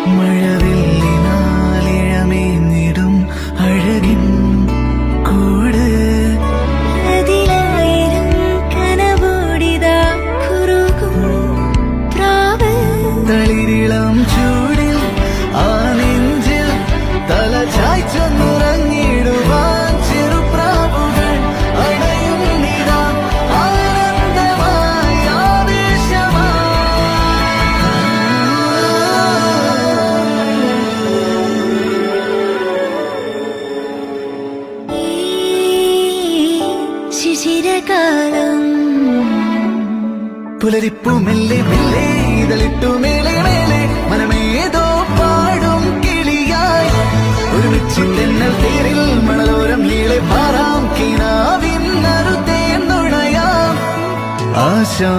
മഴവില്ലിനാലിഴമേഞ്ഞിടും അഴകിൻ കൂട് അതിലായിരം കനവോടിതാ കുറുകും പ്രാവ് തളിരിളം ചൂടിൽ ആ നെഞ്ചിൽ തല ചായ്ച്ചൊന്നുറങ്ങിടുവാൻ ചെറുപ്രാവുകൾ അടയും നിതാ ആനന്ദമായി ഈ ശിശിരകാലം പുലരിപ്പു മെല്ലെ മെല്ലെ ഇതളിട്ടു മേലെ മേലെ മനമേതോ പാടും കിളിയായി ഒരുമിച്ചിട്ടെന്നൽ തേരിൽ മണലോരം നീളെ പാറാം കിനാവിൻ നറുതേ നുണയാം ആശാ